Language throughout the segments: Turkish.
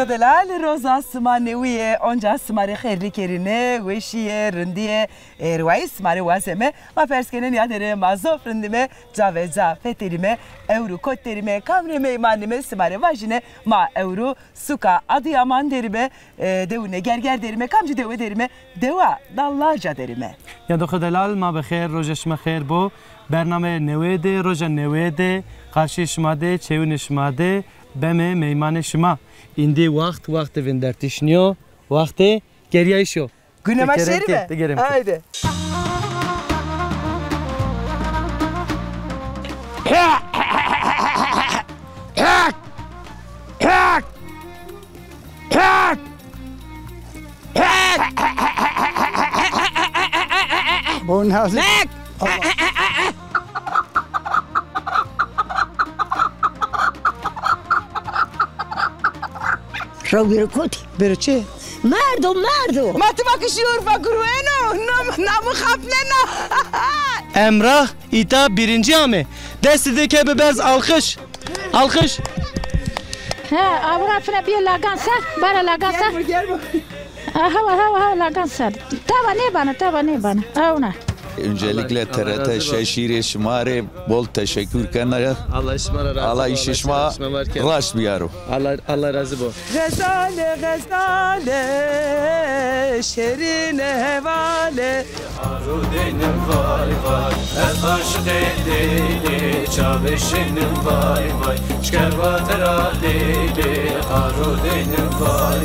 دخدلال روزا سمانویه آنجا سماره خیلی کرینه وشیه رندیه روایی سماره واسمه ما فرسکنه نیادره مازوف رندیمه جاوزا فتریمه euro kotterime kamreme imanime simare vajine ma euro suka adıyaman derime devune gerger derime kamcı deve derime deva dallaca derime. Ya dokdelal ma bexer rojeshma khair bo برنامه نویده روز نویده قرشی شما ده چون شما ده بمه میمان شما ایندی وقت وندرتشنیو وقت گریایشو günü başarı mı? Haydi. Bu nasıl? شو بيركوتي برچه مردم ما تبكشيور فكروينو نام خافلنا Emrah ita birinci ame destedeki bebez alkış ها أبغى فينا بيه لاغانسر برا لاغانسر gel هوا لاغانسر تابا نيبانا أونا Öncelikle TRT Şeşiri Şımari bol teşekkür kenara. Allah işmara razı. Allah işişma raş biyaro. Allah razı bu. Gazale şerine hevale Arudenim vay ez aşık edili çaveşinim vay şkervatera dili arudenim vay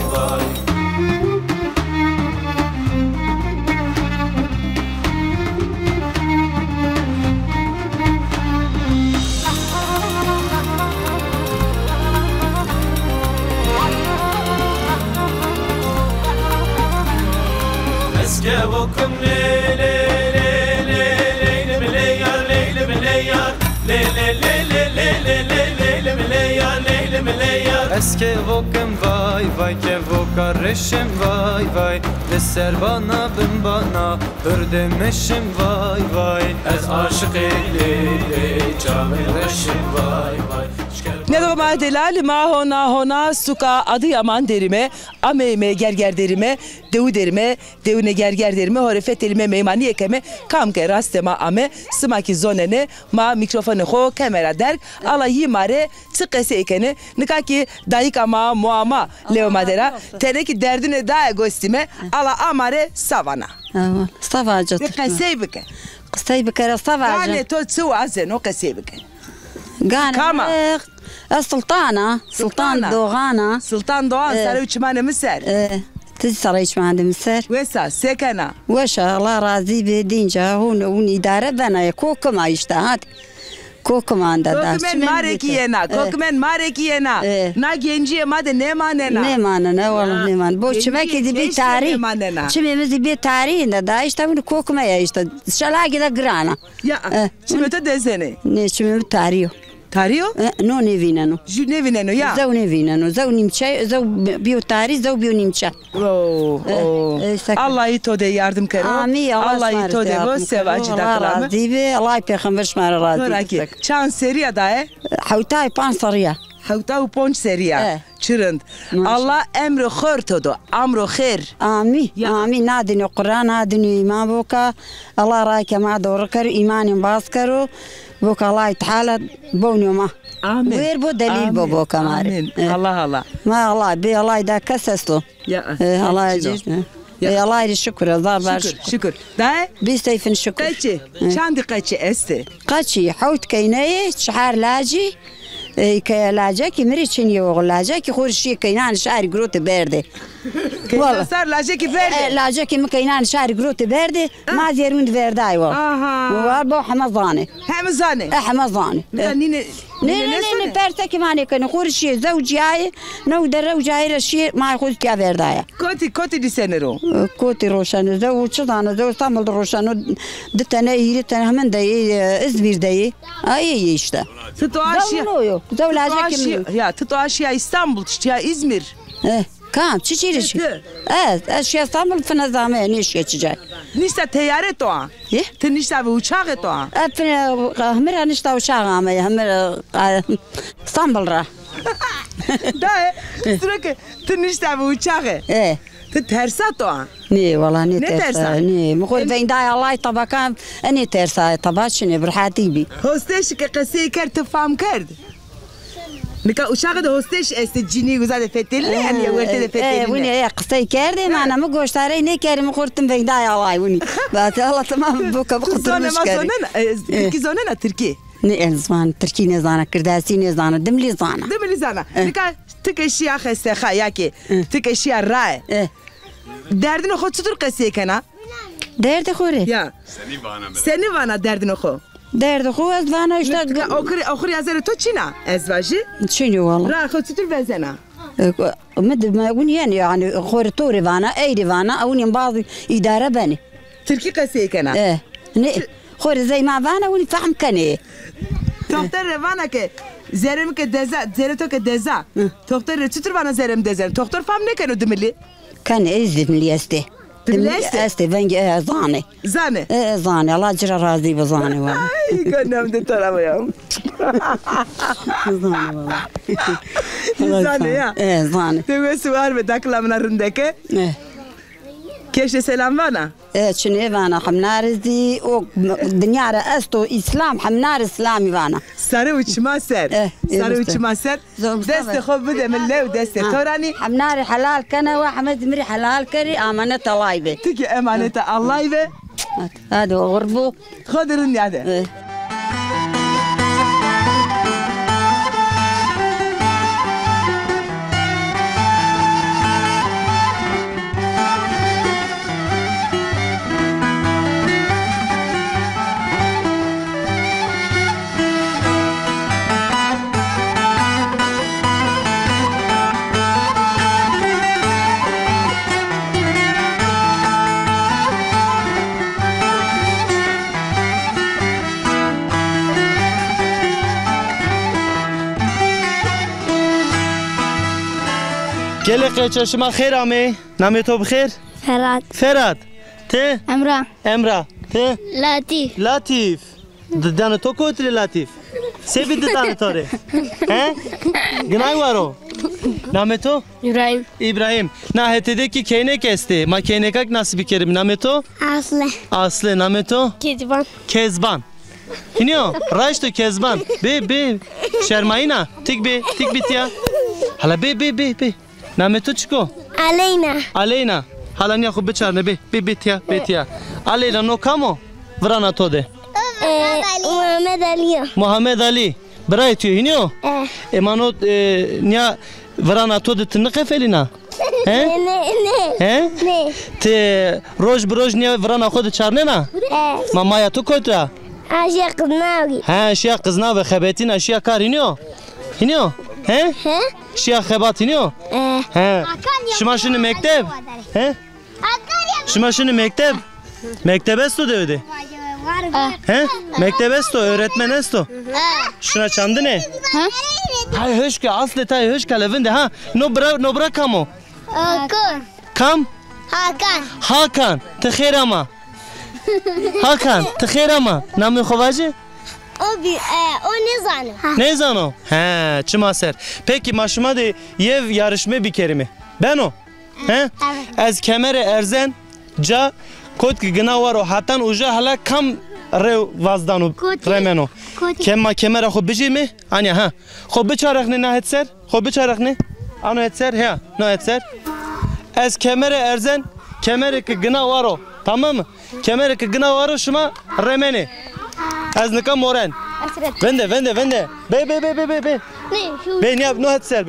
Eskivokum Eske vokum vay ke vokarışım vay Deser bana bin bana hırdemişim vay Ez aşık eli çamereşim vay Ne dogma delal ma hona suka Adıyaman derime ameyme gerger derime devu derime devune gerger derime horefet derime meymani yekeme kamke rastema ame smaki zonene ma mikrofonu ho kamera der ala yimare çıkese ekene nikaki dayık ama muama leo madera teneki derdine da gostime ala amare savana صفاجة قسيبك قسيبك صفاجة يعني تو تسوى عزن وقسيبك كما سلطان دوغانا سلطان دوغان ساري وشمانة مسار تسرى يشمان مسار ويسا سكنة وش الله راضي بدينجا هون إدارة بنا كوكما يشتهات كوكما عند كوكمن ماركينا نا جنجي ما ده نيماننا والله نيمان بوش ما كده بيتاري شمي مزي بيتاري ده يشتهون كوكما يشته شلاقي ده جرانا يا شمي تدزني ne شمي تاريو تاريو نو نيفينانو يا زو نيفينانو زو نيمشي زو بيو تاري زو بيو نيمشا الله يتوده yardım karo Allah yitode bu sevacı daklamı Allah peygamber şmara razı çan seriya da havtay pansariya havta u ponç seriya çırınd Allah emri khır todo amro khair amin nadini Kur'an nadini iman boka Allah rayke ma doğru kar imanin bas karo boka Allah تعالى بونيوما آمين وير بو دليل بو كمان الله ما الله بي الله دا كسسلو يا الله يجير يا الله شكر الله شكر ده بيستيفن شكر قاچي شاندي قاچي استي قاچي حوت كيناي شحار لاجي كلاجك مريتشن يوغلاجك خورشي كينان شعر جروت بيردي والله صار لاجك بيردي لاجك مكينان شعر جروت بيردي ما زيرون بيرداي والله وابو حمضاني نين بيرتك ماني كن خورشي زوجي نو درو جاي الشيء ما يخوض كيا بيرداي كوتي دي سنرو كوتي روشان زو شدان زو استعمل روشان دتنا يرتنا من داي ازبير داي اي işte Aşya İstanbul, ya İzmir. Kam, çiçiriş. Evet, aşya İstanbul fınazame niş geçecek. Nişte teyyare toğa. Te nişte ve uçağı toğa. Hamira nişte uçağı ama hamira İstanbul'ra. Da sürekli tınışta bu uçağı. Tu tersat o. ني والله ني ني ترسا ترسا. ني مخور بين داي الله طبقا اني ترسا طباشني برحاتي بي Hosteş ki kısı kert tufam kert. Nika uçağı da hosteş cini güzel de feteli yani ya verte de ايه feteli. وني قصي كاردي انا ما قوش تاري ني كاري مخورتم بين داي الله وني بات الله تمام بوكا بقدر Sonra مش كاري sonra iki zona Türkiye. ني زمان تركي نزانا كرداسي نزانا دملي زانا Değil mi Lizana? Nika tık eşya hesteha ya ki tık eşya ray. ايه Derdin oku tutur kısı kana. ديرد خوري Ya. Seni bana derdin oku. ديرد خو ازوانا اشتاق Okur yazarı to Çina. Ezvacı. شنو والله Ra oku tutur bezena. مد ما وني يعني خوري توري فانا ايدي فانا او ني بعض اداره بني Türkiye kısı kana. ايه ني خوري زي ما فانا وني فهم كني Doktor revana ke zerim ke deza zereto ke deza. Doktor tutur bana zerim dezer. Doktor fam ne kanu demeli? كان ازد من اليستي باليستي؟ استي فنجي زاني Zane. زاني الله جرى راضي بزاني والله Ay gönlüm de taramıyorum. زاني والله Zane ya. ايه زاني Tevesi var mı daklamlarındaki? ايه Keşke selam bana. ايه شنو فانا حمنارزي الدنيا استو اسلام حمنار اسلامي فانا Sarı uçma ser. Sarı evet. uçma ser. Zor Deste hobu demelle ve deste torani. حمناري حلال كنا واحمد مري حلال كري امانه الله بي Tiki emanete Allah ve هذا غربو Khodurun yani. ايه Gelek çeşme xeyr ame. Name to bixeyr? فرات Ferhat. Te? أمرا Emrah. Te? لطيف Latif. Dane to kotri Latif. Sevi dane tore. He? Gnay varo. Name to? إبراهيم İbrahim. Na hetedeki keyne kesti. Ma keynekak nasıl bir kerim? Name to? أصله Aslı. Name to? كذبان Kezban. Hiniyo. Raşto Kezban. Be. Şermayina. Tik bit ya. Hala be. Name to çiko. علينا Aleyna. Hala niya khu biçarne be bit ya. Aleyna no kamo? Vrana to de. محمد علي Muhammed Ali. Bray tüyo hiniyo. Emano niya vrana to de tınık efelina. He? He? Te roj niya vrana khu de çarne na? Mamaya to kotra. عاشق ناوي Ha şia kızna ve xebetina şia kar hiniyo. Hiniyo. He? Şia xebat hiniyo. He. Şuma şunu mektep. He? Şuma şunu mektep. Mektebesto devdi. He? Mektebesto öğretmenesto. Şuna çandı ne? Hay höşke aslı tay höşke levinde ha. No bra kamo. كون Kam? هاكان Hakan. Tıxir ama. Hakan. Tıxir ama. Namı xovacı? او نزانه Ne zano? He, çımaser. Peki maşıma de yev yarışma bir kerimi. Ben o. He? Ez kemere erzen ca kot ki gına var o hatan uca hala kam re vazdanu remeno. Kemma kemere xo biji mi? Anya ha. Xo biçarak ne etser? Xo biçarak ne? Ano etser? He, no etser. Ez kemere erzen kemere ki gına var o. Tamam mı? Kemere ki gına var o şuma remeni. Ez nika moren. Vende. Be. Be ne yap? No etser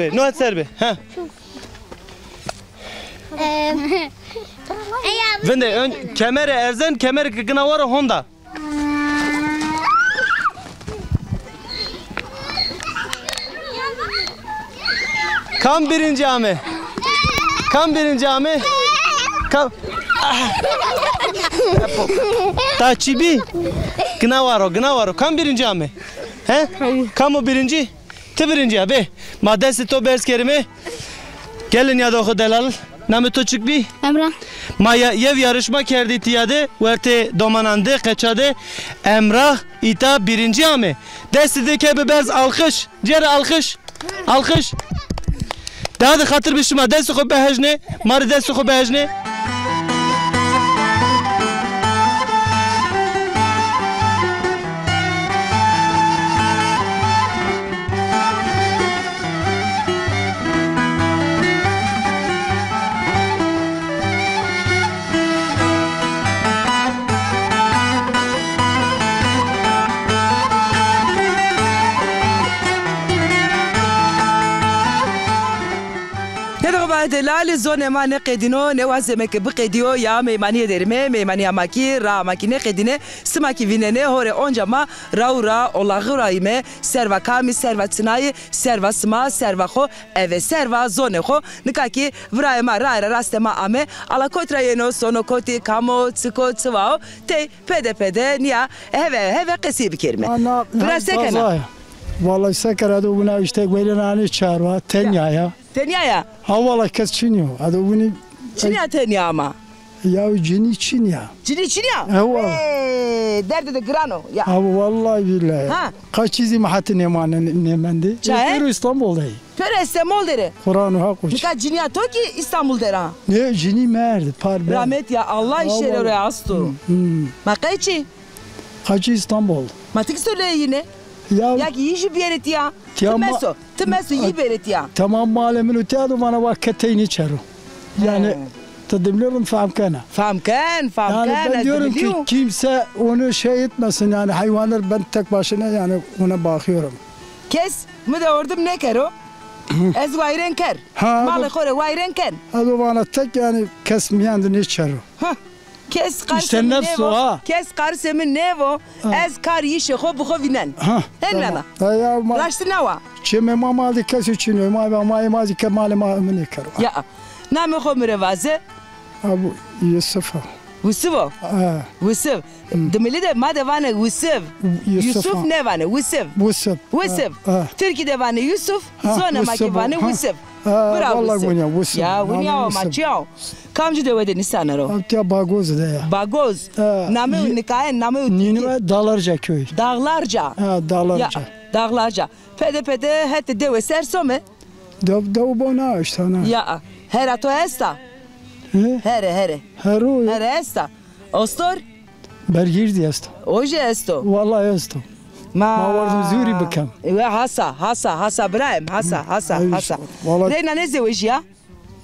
be. Ha. Vende kemere erzen kemere ki gına var o Honda. Kam birinci ame. Kam. Taçibi. Gına var o. Kam birinci ame. He? Kam o birinci. Te birinci abi. Madesi to bers kerime. Gelin ya da oku delal. Name to çıkbi. أمرا Ma yev yarışma kerdi tiyade. Verte domanande kaçade. Emrah ita birinci ame. Desti de kebe bers alkış. Cere alkış. Daha da hatır bişma dest xo behejne. Mar dest xo behejne. Delal zone ma ne qedino ne wazeme ke bqediyo ya meymani derime meymani amaki ra makine qedine smaki vinene hore onca ma raura olaghura ime serva kami serva tsnai serva sma serva kho eve serva zone kho nikaki vraima ra rastema ame ala kotra yeno sono koti kamo tsiko tsvao te pede nia heve qesi bikerme Ana Vallahi sekar ado buna işte verenani çağırma Tenya'ya. Tenya'ya? Ha vallahi kes Çinyo. Ado bunu Çinya Tenya ama. Ya cini Çinya. Cini Çinya? Ha vallahi. Derde de grano ya. Ha vallahi billahi. Ha. Kaç çizi mahatte nemendi. Çay? İstanbul'dayım. Töre İstanbul dere. Kur'an'ı ha koş. Nika Cinya to ki İstanbul dere. Ne cini merdi parbe. Rahmet ya Allah işleri oraya astu. Makayçi. Kaç İstanbul. Matik söyle yine. Ya ki işi bir yere ya. Tmeso iyi bir yere ya. Tamam malemin öteydi bana vakiteyni çaro. Yani tadimlerim famkana. Famkan. Yani ben diyorum ki kimse onu şey etmesin yani hayvanlar ben tek başına yani ona bakıyorum. Kes mi de ordum ne kero? Ez vayren ker. Malı kore vayren ken. Adı bana tek yani kesmeyen ne çaro. Kes karsemin nevo. Kes karsemin nevo. Ez kar yişe ho bu vinen. Henmena. Raştı nava. Çeme mamalı kes için mama kemal ne kero. Ya. Name ho mürevaze. Abu Yusuf. Yusuf. Yusuf. Demeli de ma devane Yusuf. Yusuf ne vane Yusuf. Yusuf. Türkiye devane Yusuf. Zona makivane Yusuf. Bravo. Ya vunya maçıyor. Kamcı devede nisanaro. Amtya Bagoz da ya. Bagoz. Name nikaye name Ninime Dağlarca köy. Dağlarca. Ha Dağlarca. Dağlarca. Pede hette deve sersome. Dev bona işte ana. Ya. Hera to esta. Here. Here esta. Ostor? Bergirdi esta. Oje esto. Vallahi esto. Ma vardım zuri bakam. Ve hasa Brahim hasa. Reyna ne zeveji ya?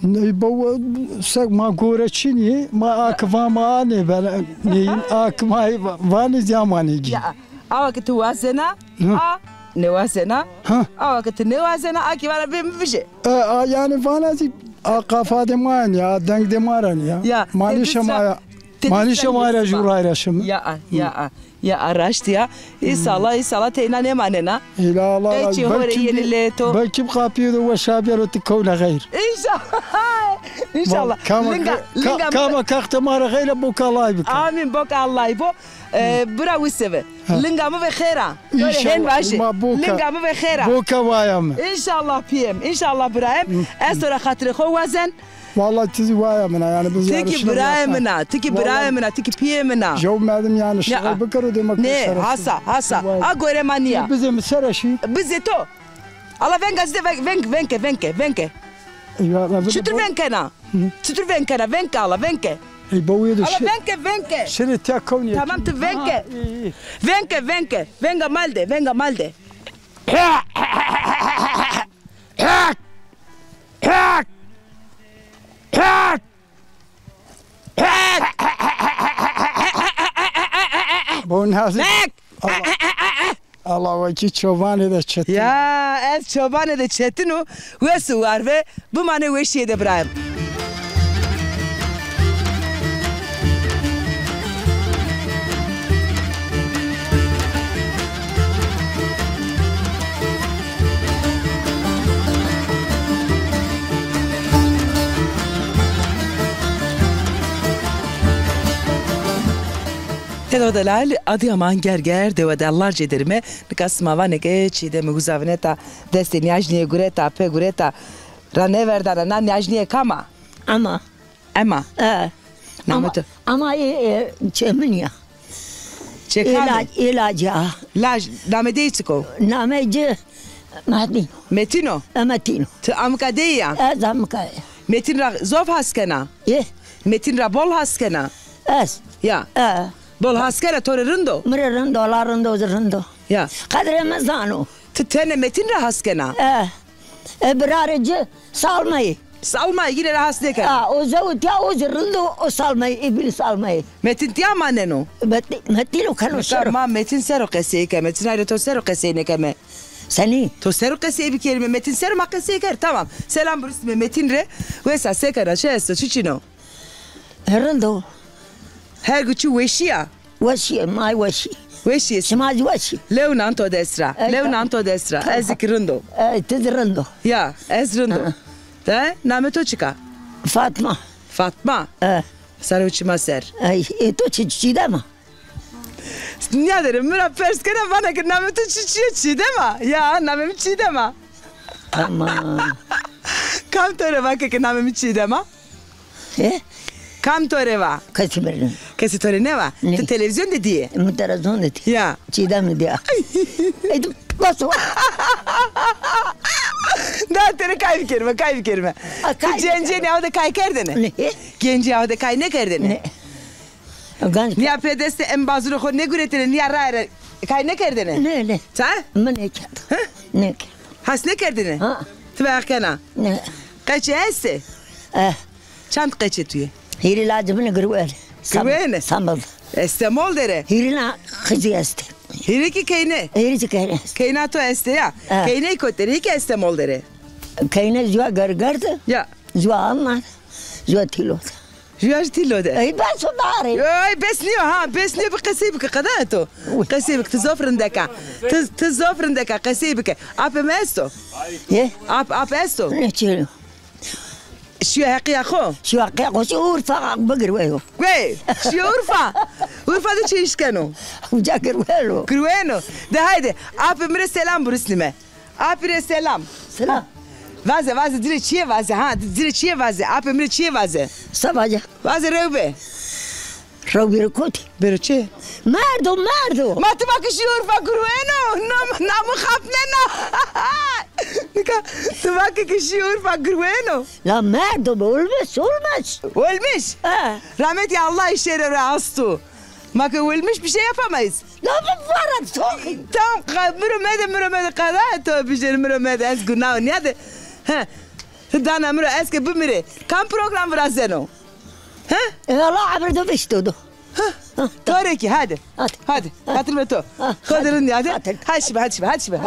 Bu sak ma gore Çin'i ma akva ma ne ben neyin akma vani zamani gi. Ya. Awak tu wasena? Ne wasena? Awak tu ne wasena aki bana bir şey. Yani vanazi akafade man ya denk demaran ya. Manişa mara jurayra şimdi. Ya araştı ya. İnşallah teyna ne manena. İnşallah. Belki kapıyordu ve şabiyarı tıkavla gayr. İnşallah. Kama kalktı mara gayra boka Allah'ı bika. Amin boka Allah'ı bu. Bravo seve. Lingamı ve khera. İnşallah. Lingamı ve khera. Boka vayam. İnşallah piyem. İnşallah Brahim. Estora hatırı kovazen. Vallahi tizi vayamına yani biz yarışına. Tiki Brahim'ina, tiki piyemina. Jovmedim yani şöyle bakarı demek. Ne hasa. A gore mania. Bizim seraşi. Bize to. Allah venke. Şutur venkena. Venke Allah venke. Boyu da Allah venke. Seni tek kavni. Tamam tu venke. Venga malde. Bu nasıl? Allah vaki çobanı da çetin. Ya ez çobanı da çetinu ve su var ve bu mane ve şey de Brahim. Delal Adıyaman gerger devadarlarca derime nikasma vaneke çide mi guzavneta destinajniye gureta pe gureta rane verdana nan yajniye kama ama namutu ama çemniya çekame ilaca laj namedeytiko nameci مهدينو Metino. أمتينو Tı amkadeya. أزامك Metin ra zov haskena. إيه Metin ra bol haskena. أس Ya. Bol haskena torerindo. مررندو لا رندو زرندو Ya. قدر مزانو Tı tene metin ra haskena. برارج سالمي Salma yine ra haskena. وزوت يا وزرندو وسالمي إبل سالمي Metin tiya maneno. مهدينو كانوا شرو Ma metin sero qeseye ke. Metin ayrı to sero qeseye ne keme. سني To sero qeseye bir kelime. Metin sero ma qeseye ker. Tamam. Selam burası metin re. Ve sa sekara şey esto çiçino. رندو Her güçü veşiya. وشي ماي وشي Veşiye. شماج وشي Leonanto destra. Leonanto destra. Ezikrindo. تزرندو Ya, ezrindo. De, nameto çıka. فاطمة Fatma. Sarı uçma ser. أي تو تشيدما Ya derim, mira perskene bana ki nameto çiçiyor çiğdema. Ya, namemi çiğdema. أما Kam toreva ki namemi çiğdema? إيه Kam toreva? كتبرن Kesi tore ne var? Ne? Te televizyon dediği. مترزون دي Ya. تشيدما دي أيدو بس Daha tere kayıp kerime, kayıp kerime. kayıp Gence ne avda kay kerdene? Ne? Gence avda kay ne kerdene? Ne? غانج Niye pedeste en bazını ko ne güretene niye rayra kay ne kerdene? نه نه Ta? من هيك نه Has ne kerdene? ها Tibakana. نه Kaçı esse? Çant kaçı tüye? هيري لازم نقروال قروال؟ سامل Estemol dere. هيرينا خزي است Hiriki keyne. هيري تكاين Keynato este ya. Keyne kotere hiki estemol dere. كاينه زوا غرغرت Ya. زوا ما زوا تيلو Juyaj tillo de. اي بس داري Ay besniyor ha. Besniyor bir kasibike kadato. Kasibike tizofrindeka. Tizofrindeka kasibike. Ape mesto. ايه Ap esto. نحكي Şiyo haki yako. شو حقيقة شو رفع بقر ويو Güey. Şiyo urfa. Urfa da çeşkeno. وجاكر ويلو Grueno. De haydi. Ape mire selam burisnime. Apire selam. سلام Vaze dire çiye vaze ha. Dire çiye vaze. Ape mire çiye vaze. صباجة Vaze revbe. روبي ركوتي Bero çiye. ماردو Mati bakışı urfa grueno. Namı kapnena. Nika. Tıvakı kışı urfa grueno. لا ماردو بولمس olmaz Ölmüş. اه Rahmet ya Allah işleri rahastu. Maka ölmüş bir şey yapamayız. لا بفرد سوقي Tamam müremede kadar tabii canım müremede ez günah ne de. Ha. Dana mürü eski bu mürü. Kam program var zeno. Ha? لا عبردو بيشتودو Doğru ki hadi. Hadi. Hadi. Hatırla to. Ha, Kaderin hadi. hadi. Hadi şimdi.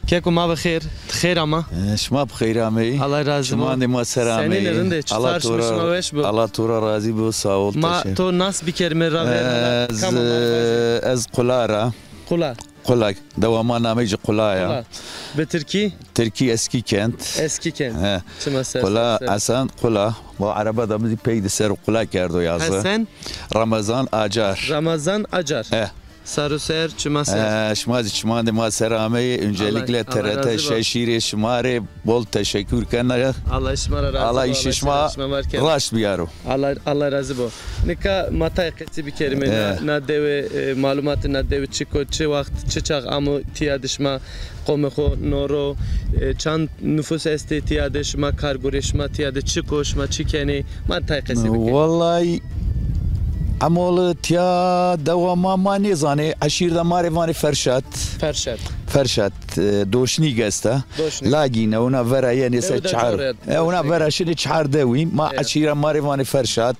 Keko ma bexir, xeyr ama. شما بخیر آمی Allah razı شما olsun. نما سرامی Senin elinde Allah çıkarışmışma veş bu. Allah tora razı bu sağ ol Ma teşekkür. to nas bir kelime ra ver. از قلارا Kula. قلاک دواما نامیج قلایا Be Türkiye ترکی اسکی kent eski kent. ها Çıma ser. قلا اصلا قلا با عربا da bizi peydi ser قلا کرد و yazdı Sen Ramazan Acar Ramazan Acar. He. Sarıser Çıma ser. şma dema serami öncelikle Allah razı TRT olsun. şeşire şmare bol teşekkür kenara Allah işmara razı. Allah işişma raş biyaro Allah razı bu. Nika matay qeti bir kelime na deve malumatı na deve çiko çi vakt çiçak amu tiyadışma qomexo noro çan nüfus esti tiyadışma kargurişma tiyadı çikoşma çikeni matay qesi bir kelime. والله عمول تیا دوما ما نیزانی عشیر دماری وانی فرشات Ferşat. فرشات دوشنی گسته دوشنی. لاگی نونا ورا یعنی سه ده چهار دورت. اونا ورا شنی چهار دوی ما عشیر ماری وانی فرشات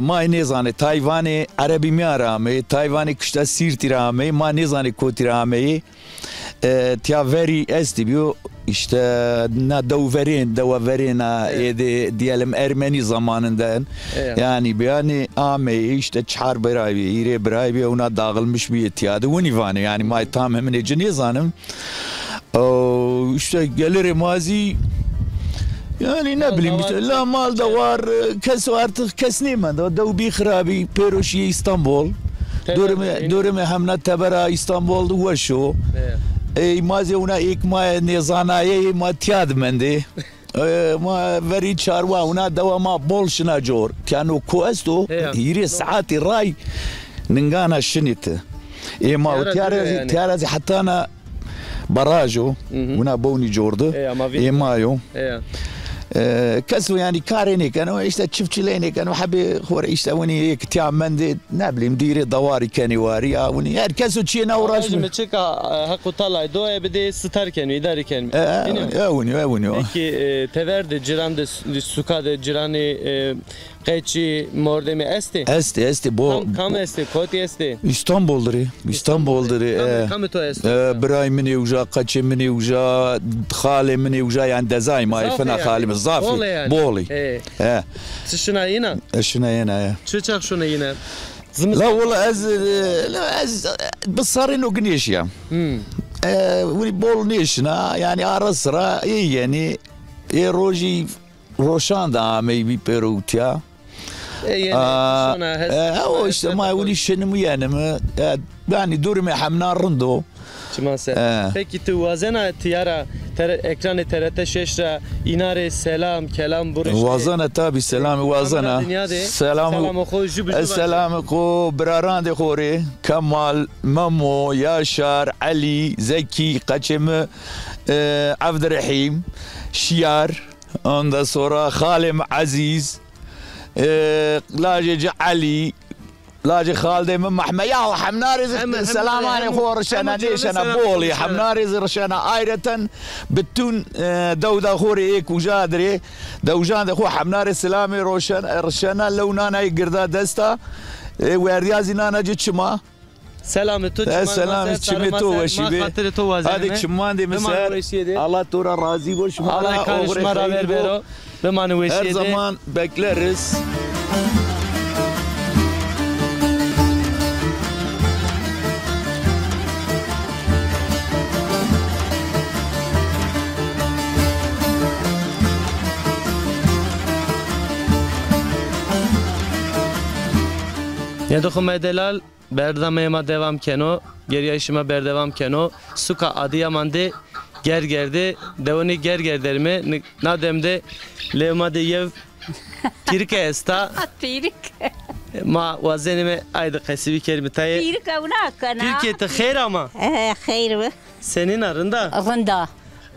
ما نیزانی تایوانی عربی میارامه تایوانی کشته سیرتی رامه ما نیزانی کوتی رامه تیا وری استی بیو işte davaverin diyelim Ermeni zamanından yani işte çar berabi ire berabi ona dağılmış bir itiyadı univani yani may tam hemen ecini zanım işte gelir mazi yani ne bileyim işte la mal da var kes artık kesneyim da bir harabi Peroşi İstanbul دورم همنا تبرا استانبول وشو ای مازی اونا ایک ما نزانایی ما تیاد منده ما وری چاروا اونا دوا ما بولشنا جور كانوا كوستو هيري ساعات راي ننغانا شنيت اي ما تيارزي حتى انا براجو ونا بوني جوردو اي مايو كسو يعني كاريني كانوا ايشتا تشفتشليني كانوا حبي خور ايشتا وني هيك تاع مندي نابلي مديري دواري كاني واري وني يعني كسو تشينا وراش متشكا حق طلع دو بدي ستار كانوا اداري كانوا اوني كي تفرد جيران سوكا جيراني قيتشي موردمي استي بو كم استي كوتي استي اسطنبولدري كم تو استي براي مني وجا قتش مني وجا خالي مني وجا يعني دزاي ما يفنا خالي مزافي بولي شنو هنا شو تشخ شنو هنا لا والله از بصارين وقنيش يا ولي بول نيشنا يعني ارسرا يعني روجي روشان دا ميبي بيروتيا او ما ولي شنو يعني دوري ما حمنا رندو Peki tuvazena tiyara ekranı TRT 6 ra inare selam kelam buruşte. Vazana tabi selam vazana. Selam ko braran de khore Kemal Mamo Yaşar Ali Zeki Kaçem Abdurrahim Şiyar ondan sonra Halim Aziz Laje Ali لاجي خالدي من محمد يا حمناري سلام عليكم خورشنا ليش انا بولي حمناري رشنا ايرة بتون دودا خوري ايك وجادري دوجان خو حمناري سلامي روشن رشنا لونانا يقردا دستا ويريازي نانا جتشما سلام تو سلام تو وشبي هذيك شمان دي مسار الله تورا راضي boş الله karışma ver bero بمانو وشيدي her zaman bekleriz. Ya dokuma delal berdamema devam keno geriye işime berdevam keno suka Adıyaman'da gergerde devoni gergerderme nademde levmade yev pirke esta ma wazenime ayda kasibi kelime tayi pirke unakana pirke te khair ama khair senin arında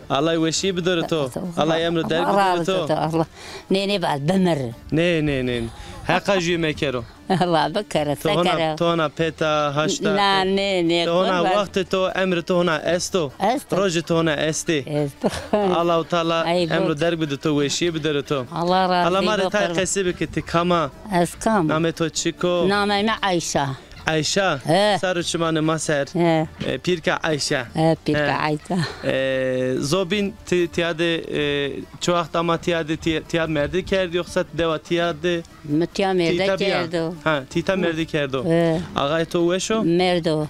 Allah veşi bidoreto Allah emru der bidoreto Allah ne bal bemir ne Haka jüme kero. Allah bakara sakara. Tona peta hashta. Na ne. Tona vakti to emri tona esto. Roji tona esti. Allah Teala emru derbidu to veşi bidoru to. Allah razı. Allah mari tay kesibi ki kama. Eskam. Name to çiko. Name me Ayşe. Ayşe. Sarıçmanı maser. Pirka Ayşe. Pirka Ayşe. Zobin tiyade çoğaht ama tiyad merdi kerdi yoksa deva tiyade Mutya merdi kerdi. Ha tita merdi kerdo. Ağay to veşo?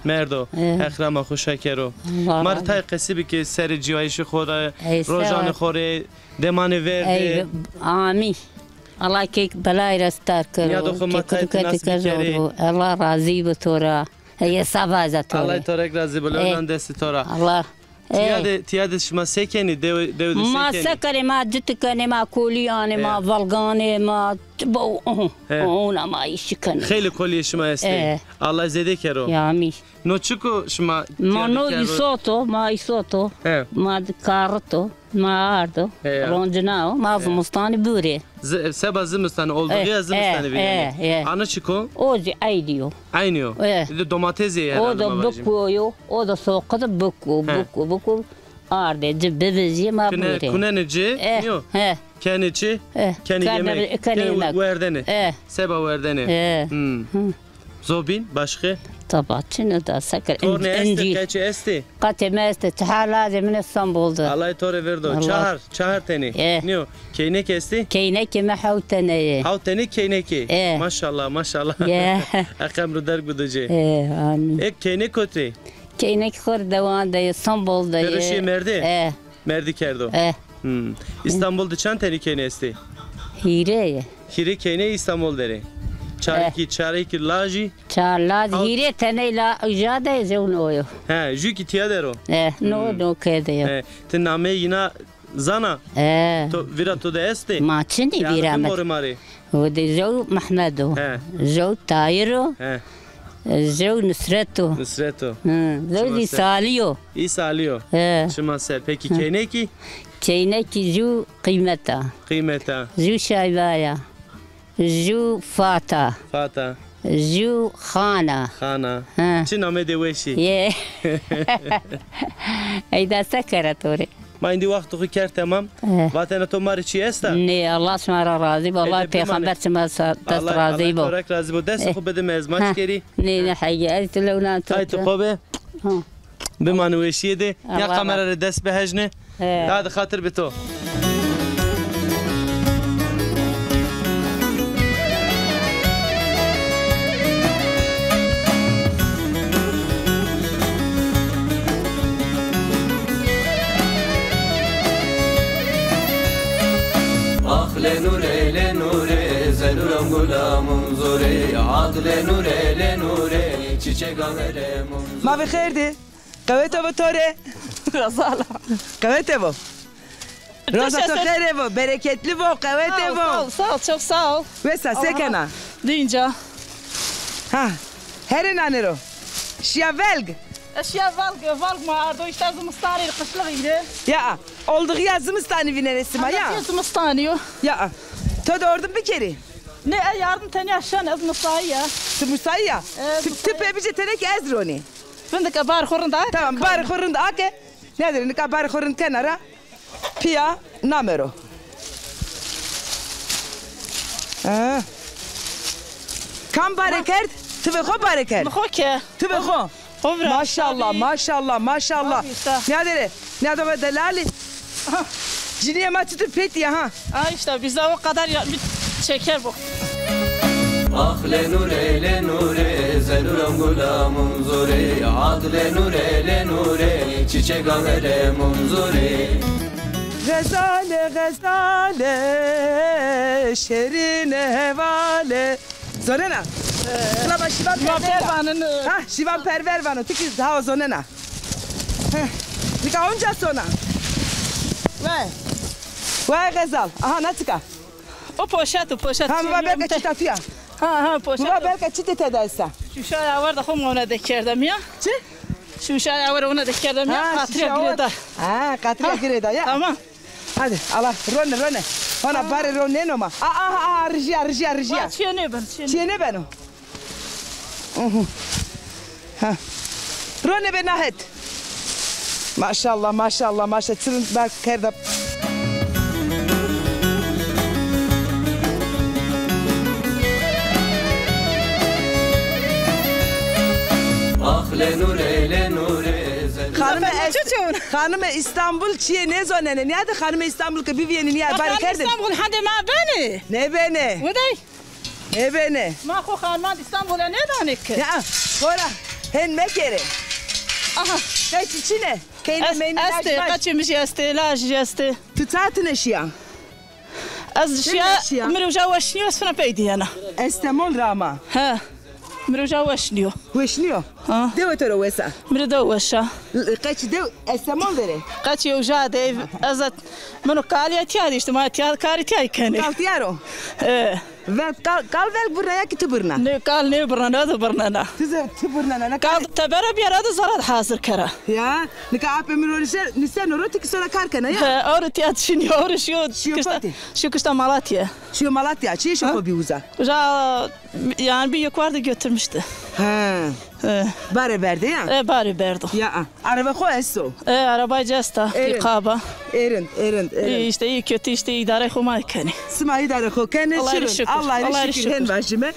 Merdo. Ekrama hoşa kero. Mar tay kesibi ki seri civayişi khora rojanı khore demane verdi. Amin. Allah ki belayı rastar karo. Allah razı bu tora. Ye sabah tora. Allah torek razı bulundan desi tora. Allah. Tiyade şma sekeni dev ma sekeni ma citkeni ma kuliyani ma valgani ma bu ona ma işkeni. Khayli koliye şma este. Allah zede kero. Yami. No çuko şma. Ma no isoto ma karto. Ma ardo, ronjnao, ma zmustani bure. Seba zmustani oldu ya zmustani bile. Ana çiko? Ozi aydiyo. Aynıyor. Domatesi yani. O da bukuyo, o da soğukta buku. Arde cibbeziye ma bure. Kunenici? Yok. Kenici? Keni yemek. Keni verdeni. Seba verdeni. Zobin başka? طبعا شنو ده سكر انجيل esti قاتمه است لازم من اسطنبول Allah tore verdo çahar teni niyo keynek esti keynek mi havteni keyneki maşallah akamru der guducu ek keynek kote keynek khor devan da İstanbul'da Berişi merdi kerdo İstanbul'da çan teni keyne esti hire keyne İstanbul deri Çareki laji. Çarlaz hire teneyla ujade zevn oyo. He, juki tiyadero. No kede. Te name yina zana. To vira to de este. Maçini viramet. O de zev Mahmedo. Zev Tayro. Zev Nusreto. Zev İsaliyo. İsaliyo. Şuma se. Peki keyneki? Keyneki zu kıymeta. Zu şayvaya. Zu Fata. Zu Khana. Çi name de weşi? Ye. Ayda sakaratore. Ma indi vakti ku ker tamam. Vatana to mari çi esta? Ne Allah şmara razı bo. Allah peygamber şma dest razı bo. Allah razı bo. Dest ku bede mezmaç keri. Ne hayya etleuna to. Ay to khobe. بمان وشیه ده یا کامرا رو دست بهجنه داد خاطر به تو لنوره زنورم گلامون زوره عاد لنوره چیچه گامره ما بخیر دی قویت با توره غزاله قویت با روزا تو خیره با bereketli با قویت با sağ ol çok sağ ol Vesa sekena deyince ha her nanero şia velg Eşya valg ma ardo işte zımstani kışlığıydı ya olduğu yazımstani vineresima ya zımstani ya to da orada bir kere ne yardım tane aşan az musayya musayya tüpe bir tenek ezroni Fındık abar khurunda tamam bar khurunda ake nedir ne kabar khurun kenara pia namero kam bareket tübe kho bareket khoke tübe kho maşallah maşallah maşallah nedir ne de delali Ciniye maçtı pet ya ha. İşte bizde o kadar bir çeker bu. Ah lenure zenuram gulamum zore ad lenure çiçek gamerem zore Gazale şerine hevale Zonena Klaba şivan pervervanın Ha şivan pervervanın Tiki daha zonena Nika onca sona Vay gazal aha natika O poşet Ha mı belki çitafia Ha poşet mı belki çitete dersa Şu şaya var da hum ona dekerdim ya Çi Şu şaya var ona dekerdim ya katriya gireda Ha katriya gireda ya Tamam Hadi Allah rone ona bari rone noma rjia Çiğne ben o Ha Rone ben ahet maşallah çılın bak kerdap Hanım İstanbul çiğ ne zonene ne adı hanım İstanbul ki biviyeni niye bari kerdin İstanbul hadi ma beni ne beni ne beni ma ko hanım İstanbul'a ne danik ya sonra hen mekere aha kaç içine Este kaçmış este laj este tutatın eşya az şia miruja washniyo sfana peydiyana estemol rama ha miruja washniyo ha devo toro wesa miruda washa kaç dev estemol dere kaç yoja dev azat mano kaliyat ya işte ma karit ya kane kaltiyaro ve kalvel buraya ki burna ne kal ne burna da burna burna kal tabara bir arada zarar hazır kara ya ne ka ape mirolise nisen oroti ki sonra karkana ya oroti atşini şu kışta Malatya çiğ şu kobiuza yani bir yukarıda götürmüştü bari verdi ya bari verdi ya araba koysu araba cesta ikaba erin işte iyi kötü işte idare humaykani sma idare kokene Allah'a şükür hen başıme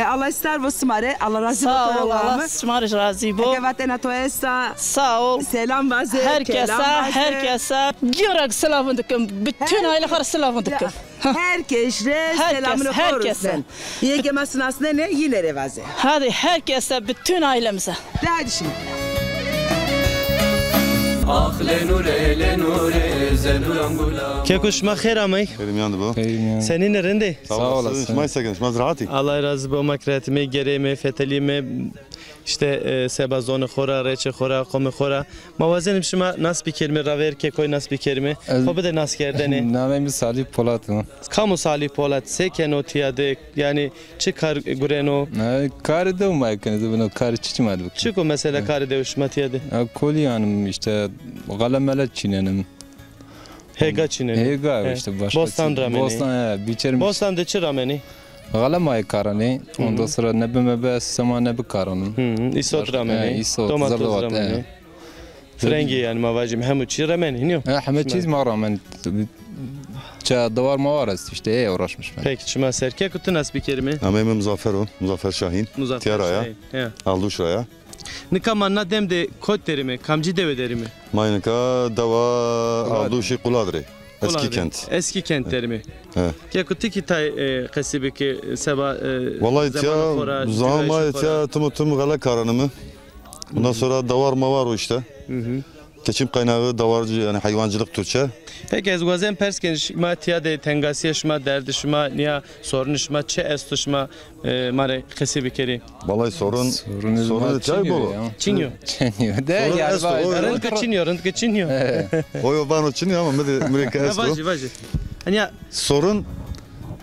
Allah ister bu smare Allah razı olsun Allah smare razı bu Kevatena toesta sağ ol selam vaze herkese girak selam dikim bütün aileler selam dikim herkese selamını korusun yegemesin aslında ne yine revaze hadi herkese bütün ailemize hadi şimdi آخ لنوره لنوره زنورم گلام Kekuş خیر آمی Benim yandı bu. Senin nerede? Sağ olasın. Şmay sakın, şmaz rahatı. Allah razı olsun makriyatime, gereğime, fetelime işte sebazonu khora, reçe khora, komi khora. Mavazenim şuma nas bir kelime raver ke koy nas bir kelime. Hobi de nas kerdene. Namemi Salih Polat. Kamu Salih Polat sekeno tiyade yani çıkar gureno. Kar da umaykınız bunu kar çıkmadı. Çıko mesela kar de uşma tiyade. Koli hanım işte galamelet çinenim. Hega çinenim. Hega işte başka. Bostan rameni. Bostan biçerim. Bostan de çı rameni. Galamay karani. Ondan sonra nebime zaman nebi karanım. Isot rameni. Domates rameni. Frengi yani mavacım hem uçi rameni niyo. Hem çiz ma ramen. Davar mavar است işte uğraşmış ben. Peki çima serke kutu nas bir kelime. Amemim Muzaffer o. Muzaffer Şahin. Tiyaraya. Alduşraya. Nikamanna dem de kod derimi, kamcı deve derimi. Maynika dava alduşi kuladre. Eski kent. Eski kent derimi. Ya kutu ki tay kasibi ki seba vallahi ya zama ya tüm gala karanımı. Bundan sonra davar mavar o işte. Geçim kaynağı davarcı yani hayvancılık Türkçe. Peki ez gazem persken şma tiyade tengasiye şma derdi şma niya sorun şma çe estu şma mare kasibi keri. Vallahi sorun çay bolu. Çinyo. Çinyo. De ya rınt geçinyo. Oyo bano çinyo ama Amerika estu. Vacı. Hani sorun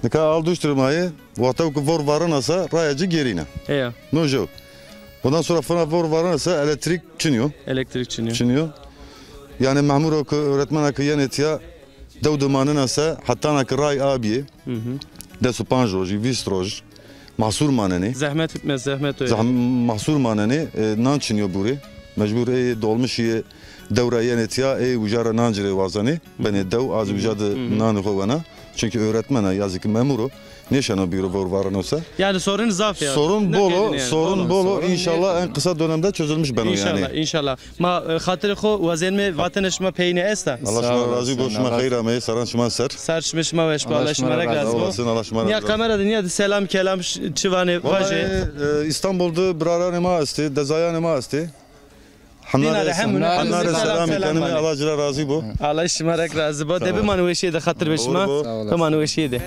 ne kadar alduşturmayı vata vor varanasa rayacı gerine. Ya. Nojo. Ondan sonra fırına vor varanasa elektrik çiniyor. Elektrik çiniyor. Yani memur oku öğretmen akı yanetiya devdumanın asa hatta nakı ray abiye. Desu panjoj, vistroj, mahsur maneni. Zahmet etmez zahmet öyle. Mahsur maneni nan çiniyor buri. Mecbur dolmuş devre yanetiya ucara nancire vazani. Beni dev az ucadı nanı kovana. Çünkü öğretmene yazık memuru. Neşana bir vor varanosa. Yani sorun zaf ya. Sorun bolo inşallah en kısa dönemde çözülmüş ben o yani. İnşallah. Ma hatırı xo vazenme vatandaşma peyni esta. Allah şuna razı boşuma hayra me saran şuma ser. Sarşmışma ve şpala şmara razı. Allah şuna razı. Ya kamerada niye selam kelam çivane vaje. İstanbul'da brara nema asti, dezaya nema asti. Hanare selam kendime Allah cila razı bu. Allah şımarak razı bu. Debi manuveşiye de hatır beşma. Bu manuveşiye de.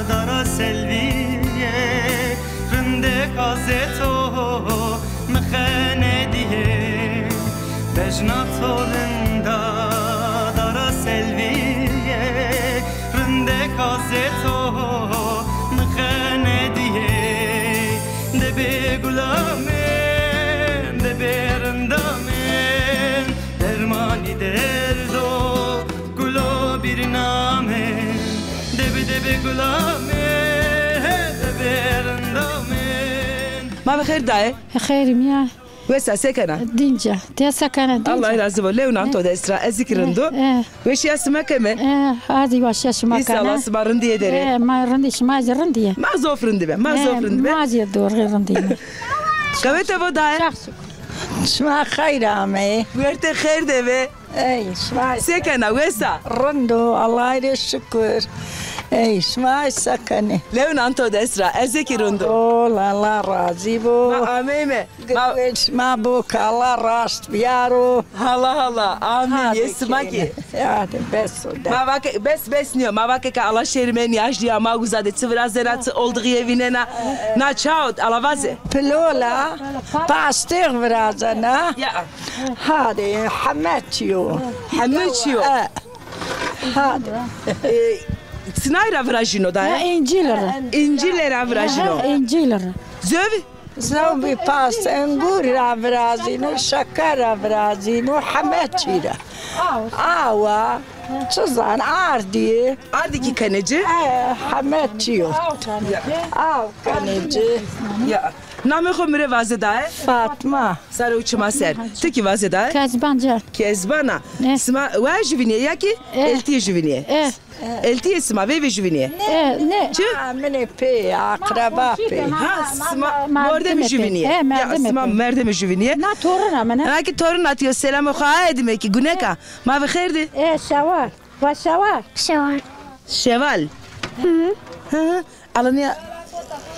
Dara selviye rinde gazeto mkhane diye bejnat orunda dara selviye rinde gazeto mkhane diye de be gulame de berendamen dermani derdo gulo bir name debe gulame debe rendamen. ما بخير داي خير يا ويسا سكنة دينجا تي سكنة دينجا الله يرزقه ليونا انتو دا اسرا ذكرندو ويش يا اسمك كمان هذه واش اسمك يسا الله سما رندي دري ما رنديش ما رندي ما زوف رندي ما زوف رندي ما زي دور غير رندي كويت ابو داي اسمع خير عمي ورت خير دبي اي اسمع سكنة ويسا رندو الله يشكر اي اسمع سكنة ليونا انتو دا اسرا ذكرندو والله الله راضي بو ما اميمه ما بوك الله راست بيارو الله امين يسمعك يا بس بس نيو ما واك الله شيرمن ياجدي ما غزاده تفرازنات olduğu evine na çaut alavaze بلولا باستير فرازنا يا هذه حماتيو هذا Snajra vražino da je? Inđilera vražino. Inđilera. Zövi? Zövi pas engura vrazino, šakara vrazino, hamećira. Ava, çözan ardi. Ardi ki kaneci? Hamećiyo. Av kaneci. Ya. Name khomire vaze da je? Fatma. Sara uçma ser. Teki vaze da je? Kezbanca. Kezbana. Sma, wa juviniye yaki? Elti juviniye. Elti isma ve juviniye. Ne? Mene pe, akraba pe. Ha, sma morde mi juviniye? Ya sma merde mi juviniye? Na torun amene. Ha ki torun atıyor selamı khaed me ki guneka. Ma ve khairdi? Şeval. Va şeval. Şeval. Alanya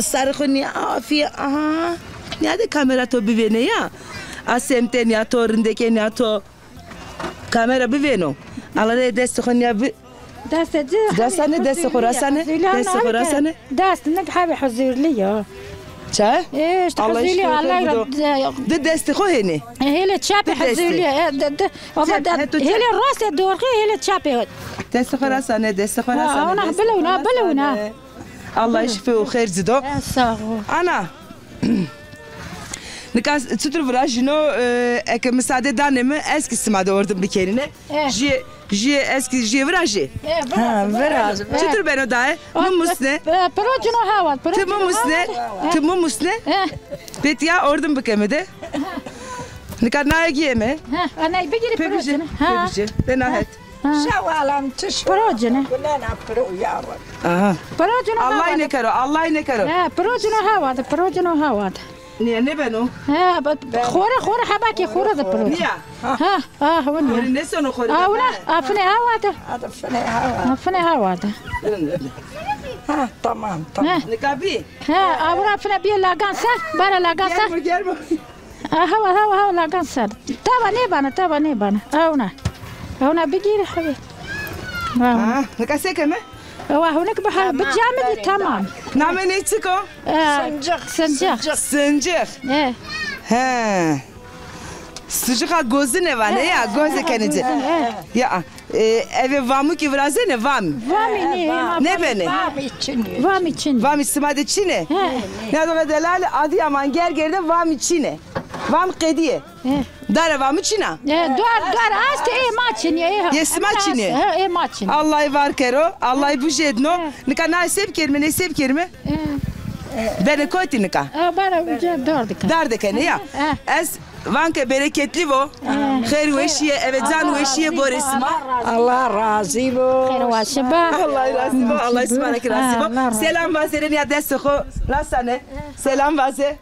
sarıkhni afiye aha. Nerede kamera to bivene ya? Asemte niyato rindeke niyato kamera biveno. Allah dest khonya دستانه دست خراسانه دست خراسانه دست نقحبي حزور لي چه؟ ايش تحزور لي الله ده دست خو هني هي اللي تشابي حزور لي هي اللي الراس دورقي هي اللي تشابي دست خراسانه دست خراسانه انا بلونا الله يشفيه خير زدو انا نکاس چطور وراشینو اگه مساعده دانم اسکی سماده وردم بکنینه جی اسکی جی وراجی وراج چطور بینو دای ممسنه پروجنو هاوات تم ممسنه بتیا وردم بکمده نکار نایگیه می انا بگیری پروجنو بگیری بناهت شوالم تش پروجنو كلنا برو يا رب پروجنو الله ينكره الله ينكره پروجنو هاوات نبنو خورة حباكي خورة ذا برو وني نسونو خورة أفني هواده تمام نكابي أورا أفني بيه لاغانسا بارا لاغانسا هوا لاغانسا تابا نيبانا هنا بيجي حبيبي نكاسي كمان هناك بحر بتجامد تمام نعمل نيتسكو سنجخ ها سجخا جوزنه وانه يا جوزه كنجه يا eve vamu ki vrazene vami ne bene vami smade çine ne do delal adi aman gergerde vami çine vam qediye dara vami çina dar ast ma çine yesma çine ma çine Allah var kero Allah bu jedno nika nasip kerme beni koyti nika bana dardika ne ya es vanke bereketli vo khair veşiye evet can veşiye boresma Allah razı bo khair vaşba Allah razı bo Allah ismanek razı bo selam vazeren ya desho lasane selam vaze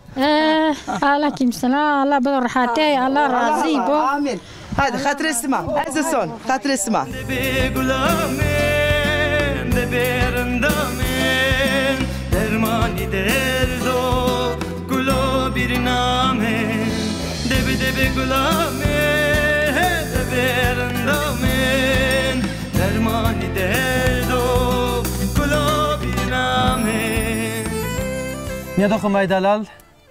aleyküm selam Allah bedor hatay Allah razı bo amin hadi hatır esma azson hatır esma dermani derdo gulo bir name debe gulame debe randamen dermani derdo gulo bir name Niyada khumay dalal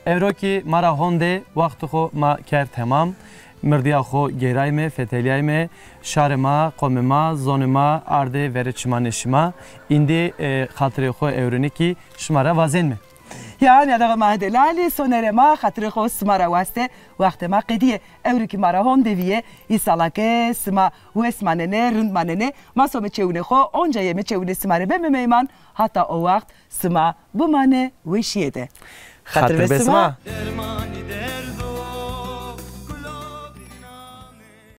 evroki mara honde vaqt kho ma ker tamam مرdia خو گیرای me فتلیای me شارما قومما زونما arde vereçmanışma indi خاطر خو evreni şmara vazen me yani ya mahdelali sonerema خاطر خو smara vaste vaqte ma qediye evreki mara hon deviye isalake sma wesmanene rundmanene masome çevne xo onca yeme çevne smare be meyman hatta o vaqt sma bu mane veşiyede خاطر بسما